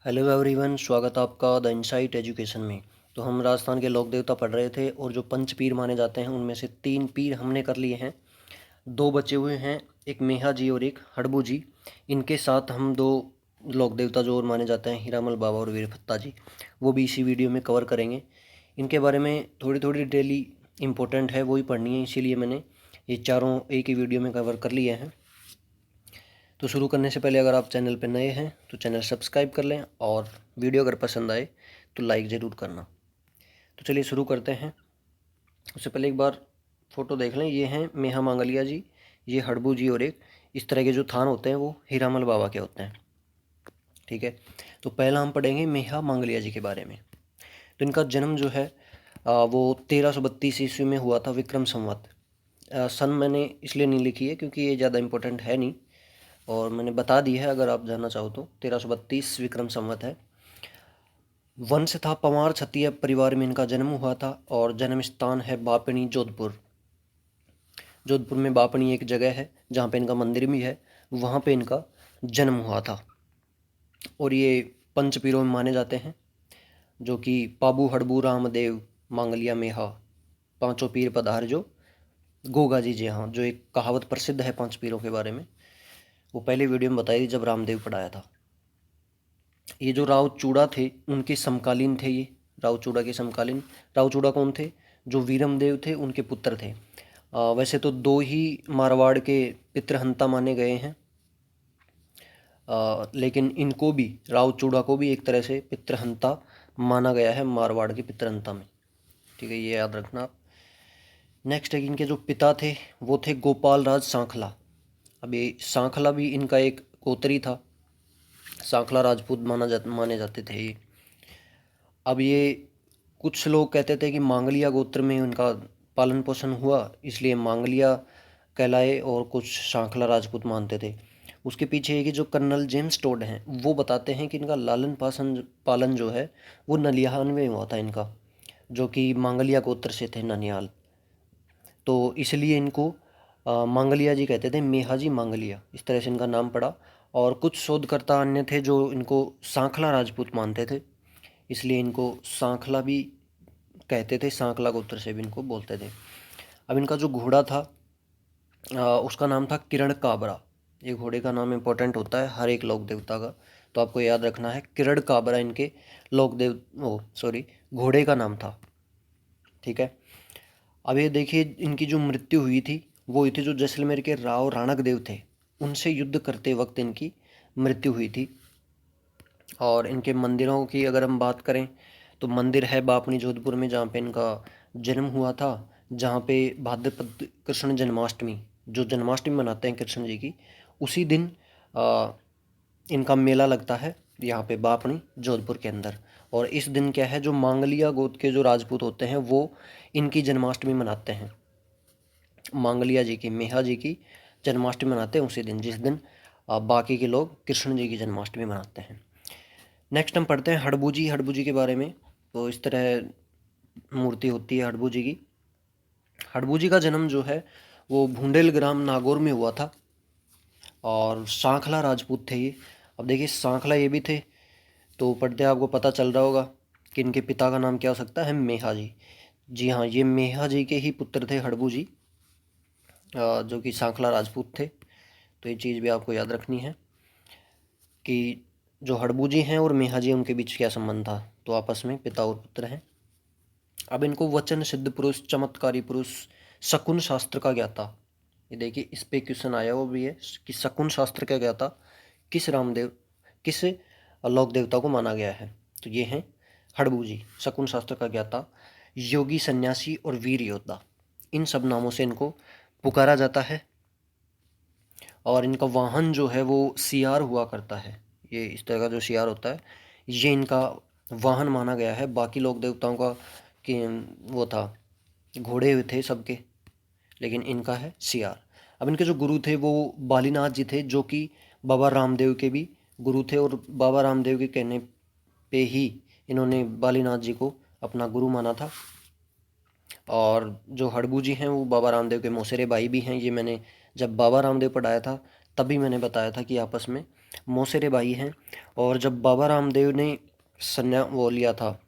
Hello everyone, स्वागत है आपका द इनसाइट एजुकेशन में। तो हम राजस्थान के लोक देवता पढ़ रहे थे और जो पंच पीर माने जाते हैं उनमें से 3 पीर हमने कर लिए हैं। 2 बचे हुए हैं, एक मेहा जी और एक हड़बू जी। इनके साथ हम 2 लोक देवता जो और माने जाते हैं, हीरामल बाबा और वीरभत्ता जी, वो भी इसी वीडियो में कवर करेंगे। इनके बारे में थोड़ी थोड़ी डिटेली इम्पोर्टेंट है, वही पढ़नी है, इसीलिए मैंने ये चारों एक ही वीडियो में कवर कर लिए हैं। तो शुरू करने से पहले अगर आप चैनल पर नए हैं तो चैनल सब्सक्राइब कर लें और वीडियो अगर पसंद आए तो लाइक ज़रूर करना। तो चलिए शुरू करते हैं। उससे पहले एक बार फ़ोटो देख लें। ये हैं मेहा मांगलिया जी, ये हड़बू जी, और एक इस तरह के जो थान होते हैं वो हीरामल बाबा के होते हैं। ठीक है, तो पहला हम पढ़ेंगे मेहा मांगलिया जी के बारे में। तो इनका जन्म जो है वो 1332 ईस्वी में हुआ था, विक्रम संवत। सन मैंने इसलिए नहीं लिखी है क्योंकि ये ज़्यादा इम्पोर्टेंट है नहीं, और मैंने बता दी है अगर आप जानना चाहो तो। 1332 विक्रम संवत है। वंश था पवार क्षत्रिय परिवार में इनका जन्म हुआ था, और जन्म स्थान है बापणी, जोधपुर। जोधपुर में बापणी एक जगह है जहाँ पे इनका मंदिर भी है, वहाँ पे इनका जन्म हुआ था। और ये पंच पीरों में माने जाते हैं, जो कि पाबू हड़बू रामदेव मांगलिया मेहा, पांचों पीर पधार जो गोगा जी हाँ, जो एक कहावत प्रसिद्ध है पांच पीरों के बारे में, वो पहले वीडियो में बताई थी जब रामदेव पढ़ाया था। ये जो राव चूड़ा थे उनके समकालीन थे ये, राव चूड़ा के समकालीन। राव चूड़ा कौन थे? जो वीरमदेव थे उनके पुत्र थे। वैसे तो 2 ही मारवाड़ के पितृहंता माने गए हैं, लेकिन इनको भी, राव चूड़ा को भी एक तरह से पितृहंता माना गया है मारवाड़ के पितृहंता में। ठीक है, ये याद रखना आप। नेक्स्ट है कि इनके जो पिता थे वो थे गोपाल राज सांखला। अब ये सांखला भी इनका एक कोतरी था, सांखला राजपूत माने जाते थे ये। अब ये कुछ लोग कहते थे कि मांगलिया गोत्र में उनका पालन पोषण हुआ, इसलिए मांगलिया कहलाए, और कुछ सांखला राजपूत मानते थे। उसके पीछे है कि जो कर्नल जेम्स टोड हैं वो बताते हैं कि इनका लालन पालन पालन जो है वो नलियान में हुआ था इनका, जो कि मांगलिया गोत्र से थे, ननियाल। तो इसलिए इनको मांगलिया जी कहते थे, मेहा जी मांगलिया, इस तरह से इनका नाम पड़ा। और कुछ शोधकर्ता अन्य थे जो इनको सांखला राजपूत मानते थे, इसलिए इनको सांखला भी कहते थे, सांखला गोत्र से भी इनको बोलते थे। अब इनका जो घोड़ा था उसका नाम था किरण काबरा। ये घोड़े का नाम इम्पोर्टेंट होता है हर एक लोक देवता का, तो आपको याद रखना है। किरण काबरा इनके लोक देव ओ सॉरी घोड़े का नाम था। ठीक है, अब ये देखिए इनकी जो मृत्यु हुई थी वो हुई थी जो जैसलमेर के राव राणक देव थे उनसे युद्ध करते वक्त इनकी मृत्यु हुई थी। और इनके मंदिरों की अगर हम बात करें तो मंदिर है बापनी जोधपुर में जहाँ पे इनका जन्म हुआ था, जहाँ पे भाद्रपद कृष्ण जन्माष्टमी, जो जन्माष्टमी मनाते हैं कृष्ण जी की, उसी दिन इनका मेला लगता है यहाँ पे बापनी जोधपुर के अंदर। और इस दिन क्या है, जो मांगलिया गोत्र के जो राजपूत होते हैं वो इनकी जन्माष्टमी मनाते हैं। मांगलिया जी की, मेहा जी की जन्माष्टमी मनाते हैं उसी दिन जिस दिन बाकी के लोग कृष्ण जी की जन्माष्टमी मनाते हैं। नेक्स्ट हम पढ़ते हैं हड़बू जी। हड़बू जी के बारे में, तो इस तरह मूर्ति होती है हड़बू जी की। हड़बू जी का जन्म जो है वो भूंडेल ग्राम नागौर में हुआ था, और सांखला राजपूत थे ये। अब देखिए सांखला ये भी थे, तो पढ़ते आपको पता चल रहा होगा कि इनके पिता का नाम क्या हो सकता है, मेहा जी। जी हाँ, ये मेहा जी के ही पुत्र थे हड़बू जी, जो कि सांखला राजपूत थे। तो ये चीज़ भी आपको याद रखनी है कि जो हड़बू जी हैं और मेहा जी उनके बीच क्या संबंध था, तो आपस में पिता और पुत्र हैं। अब इनको वचन सिद्ध पुरुष, चमत्कारी पुरुष, शकुन शास्त्र का ज्ञाता, ये देखिए इस पे क्वेश्चन आया वो भी है कि शकुन शास्त्र का ज्ञाता किस रामदेव, किस लोक देवता को माना गया है, तो ये हैं हड़बू जी। शकुन शास्त्र का ज्ञाता, योगी, सन्यासी और वीर योद्धा, इन सब नामों से इनको पुकारा जाता है। और इनका वाहन जो है वो सियार हुआ करता है, ये इस तरह का जो सियार होता है ये इनका वाहन माना गया है। बाकी लोक देवताओं का कि वो था, घोड़े थे सबके, लेकिन इनका है सियार। अब इनके जो गुरु थे वो बालीनाथ जी थे, जो कि बाबा रामदेव के भी गुरु थे, और बाबा रामदेव के कहने पे ही इन्होंने बालीनाथ जी को अपना गुरु माना था। और जो हड़बू जी हैं वो बाबा रामदेव के मौसेरे भाई भी हैं। ये मैंने जब बाबा रामदेव पढ़ाया था तभी मैंने बताया था कि आपस में मौसेरे भाई हैं। और जब बाबा रामदेव ने वो लिया था,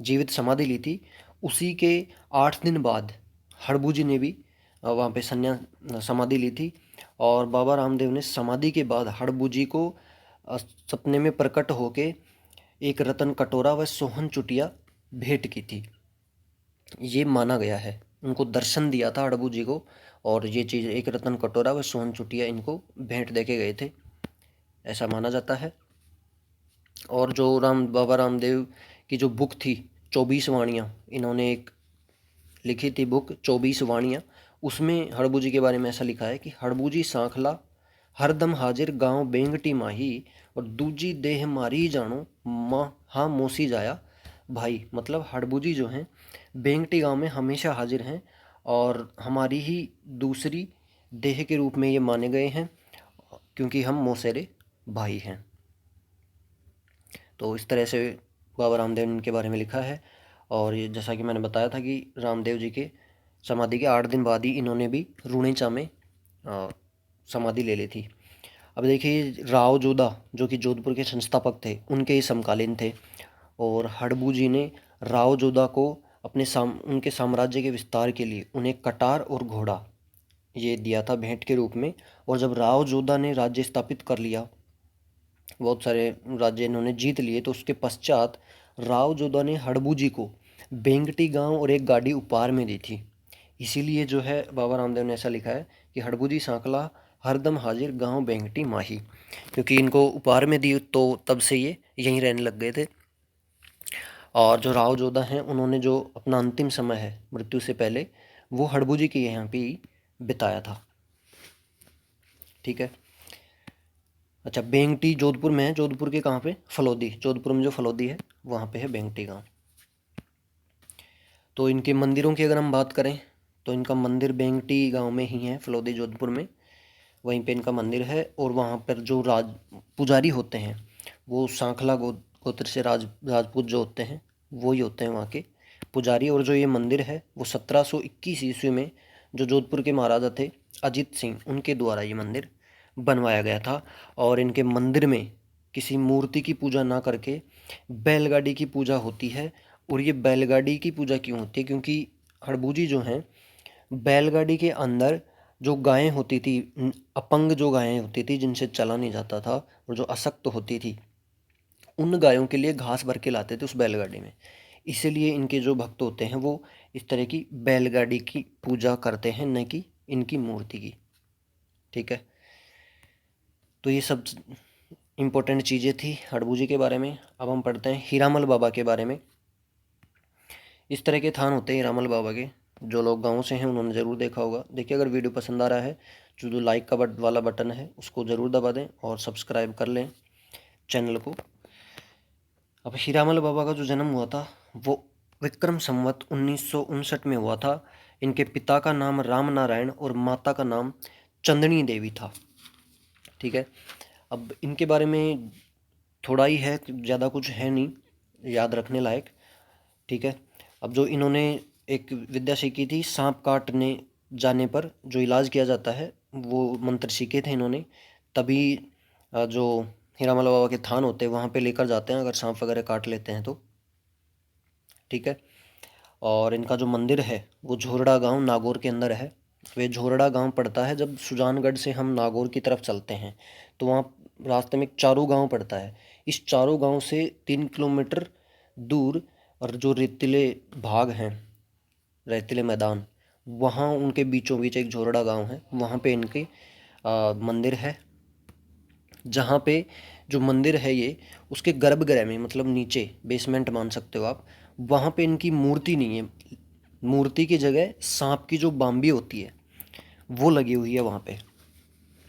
जीवित समाधि ली थी, उसी के 8 दिन बाद हड़बू जी ने भी वहाँ पे समाधि ली थी। और बाबा रामदेव ने समाधि के बाद हड़बू जी को सपने में प्रकट होके एक रतन कटोरा व सोहन चुटिया भेंट की थी। ये माना गया है, उनको दर्शन दिया था हड़बू जी को, और ये चीज़ एक रतन कटोरा व सोहन चुटिया इनको भेंट दे के गए थे, ऐसा माना जाता है। और जो बाबा रामदेव की जो बुक थी 24 वाणियाँ, इन्होंने एक लिखी थी बुक 24 वाणियाँ, उसमें हड़बू जी के बारे में ऐसा लिखा है कि हड़बू जी सांखला हरदम हाजिर गांव बेंगटी माही, और दूजी देह मारी जानो माँ हाँ मोसी जाया भाई। मतलब हड़बू जी जो हैं बेंगटी गांव में हमेशा हाजिर हैं, और हमारी ही दूसरी देह के रूप में ये माने गए हैं, क्योंकि हम मौसेरे भाई हैं। तो इस तरह से बाबा रामदेव के बारे में लिखा है। और ये जैसा कि मैंने बताया था कि रामदेव जी के समाधि के 8 दिन बाद ही इन्होंने भी रूणेचा में समाधि ले ली थी। अब देखिए, राव जोधा जो कि जोधपुर के संस्थापक थे, उनके ही समकालीन थे। और हड़बू जी ने राव जोधा को उनके साम्राज्य के विस्तार के लिए उन्हें कटार और घोड़ा ये दिया था भेंट के रूप में। और जब राव जोधा ने राज्य स्थापित कर लिया, बहुत सारे राज्य इन्होंने जीत लिए, तो उसके पश्चात राव जोधा ने हड़बू जी को बेंगटी गांव और एक गाड़ी उपहार में दी थी। इसीलिए जो है बाबा रामदेव ने ऐसा लिखा है कि हड़बू जी सांकला हरदम हाजिर गांव बेंगटी माही, क्योंकि इनको उपहार में दी तो तब से ये यहीं रहने लग गए थे। और जो राव जोधा हैं, उन्होंने जो अपना अंतिम समय है मृत्यु से पहले, वो हड़बू जी के यहाँ पे ही बिताया था। ठीक है। अच्छा, बेंगटी जोधपुर में है। जोधपुर के कहाँ पे? फलोदी। जोधपुर में जो फलोदी है वहाँ पे है बेंगटी गांव। तो इनके मंदिरों की अगर हम बात करें, तो इनका मंदिर बेंगटी गांव में ही है, फलोदी जोधपुर में, वहीं पे इनका मंदिर है। और वहाँ पर जो पुजारी होते हैं, वो सांखला गोत्र से राजपूत जो होते हैं, वो ही होते हैं वहाँ के पुजारी। और जो ये मंदिर है वो 1721 ईस्वी में जो जोधपुर के महाराजा थे अजीत सिंह, उनके द्वारा ये मंदिर बनवाया गया था। और इनके मंदिर में किसी मूर्ति की पूजा ना करके बैलगाड़ी की पूजा होती है। और ये बैलगाड़ी की पूजा क्यों होती है? क्योंकि हड़बूजी जो हैं, बैलगाड़ी के अंदर जो गायें होती थी, अपंग जो गायें होती थी जिनसे चला नहीं जाता था, और जो अशक्त होती थी, उन गायों के लिए घास भर के लाते थे उस बैलगाड़ी में। इसीलिए इनके जो भक्त होते हैं वो इस तरह की बैलगाड़ी की पूजा करते हैं, न कि इनकी मूर्ति की। ठीक है। तो ये सब इम्पोर्टेंट चीज़ें थी हड़बू जी के बारे में। अब हम पढ़ते हैं हीरामल बाबा के बारे में। इस तरह के थान होते हैं हीरामल बाबा के, जो लोग गाँव से हैं उन्होंने ज़रूर देखा होगा। देखिए, अगर वीडियो पसंद आ रहा है, जो लाइक का वाला बटन है उसको ज़रूर दबा दें और सब्सक्राइब कर लें चैनल को। अब हीरामल बाबा का जो जन्म हुआ था वो विक्रम संवत 1959 में हुआ था। इनके पिता का नाम राम नारायण और माता का नाम चंदनी देवी था। ठीक है। अब इनके बारे में थोड़ा ही है, ज़्यादा कुछ है नहीं याद रखने लायक। ठीक है। अब जो इन्होंने एक विद्या सीखी थी, सांप काटने जाने पर जो इलाज किया जाता है, वो मंत्र सीखे थे इन्होंने। तभी जो हीरामल बाबा के थान होते हैं वहाँ पे लेकर जाते हैं अगर सांप वगैरह काट लेते हैं तो। ठीक है। और इनका जो मंदिर है वो झोरड़ा गांव नागौर के अंदर है। वे झोरड़ा गांव पड़ता है, जब सुजानगढ़ से हम नागौर की तरफ चलते हैं तो वहाँ रास्ते में एक चारू गांव पड़ता है। इस चारू गांव से 3 किलोमीटर दूर, और जो रेतीले भाग हैं, रेतीले मैदान, वहाँ उनके बीचों बीच एक झोरड़ा गांव है। वहाँ पे इनके मंदिर है, जहाँ पे जो मंदिर है ये, उसके गर्भगृह में, मतलब नीचे बेसमेंट मान सकते हो आप, वहाँ पे इनकी मूर्ति नहीं है। मूर्ति की जगह सांप की जो बाम्बी होती है वो लगी हुई है वहाँ पे,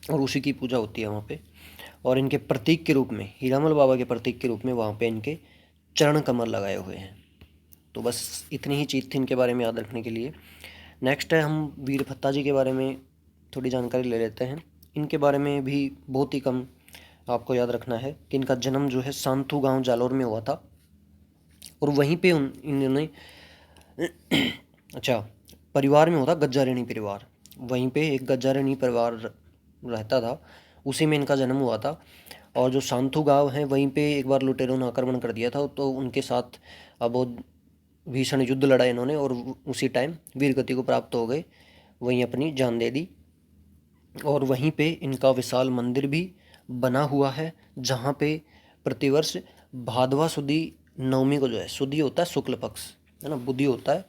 और उसी की पूजा होती है वहाँ पे। और इनके प्रतीक के रूप में, हीरामल बाबा के प्रतीक के रूप में वहाँ पे इनके चरण कमल लगाए हुए हैं। तो बस इतनी ही चीज़ थी इनके बारे में याद रखने के लिए। नेक्स्ट है, हम वीर फत्ता जी के बारे में थोड़ी जानकारी ले लेते हैं। इनके बारे में भी बहुत ही कम आपको याद रखना है कि इनका जन्म जो है सांथू गांव जालौर में हुआ था। और वहीं पे इन्होंने अच्छा, परिवार में होता गज्जारेणी परिवार, वहीं पे एक गज्जारेणी परिवार रहता था, उसी में इनका जन्म हुआ था। और जो शांतु गांव है वहीं पे एक बार लुटेरों ने आक्रमण कर दिया था, तो उनके साथ अब वो भीषण युद्ध लड़ा इन्होंने और उसी टाइम वीरगति को प्राप्त हो गए, वहीं अपनी जान दे दी। और वहीं पे इनका विशाल मंदिर भी बना हुआ है, जहाँ पे प्रतिवर्ष भादवा सुदी नवमी को जो है, सुदी होता है शुक्ल पक्ष, है ना, बुद्धि होता है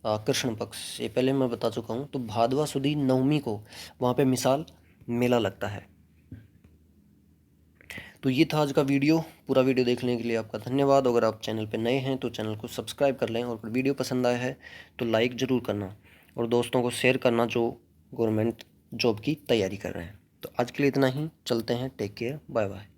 कृष्ण पक्ष, ये पहले मैं बता चुका हूँ। तो भादवा सुदी नवमी को वहाँ पे विशाल मेला लगता है। तो ये था आज का वीडियो। पूरा वीडियो देखने के लिए आपका धन्यवाद। अगर आप चैनल पर नए हैं तो चैनल को सब्सक्राइब कर लें, और अगर वीडियो पसंद आया है तो लाइक ज़रूर करना और दोस्तों को शेयर करना जो गवर्नमेंट जॉब की तैयारी कर रहे हैं। तो आज के लिए इतना ही, चलते हैं, टेक केयर, बाय बाय।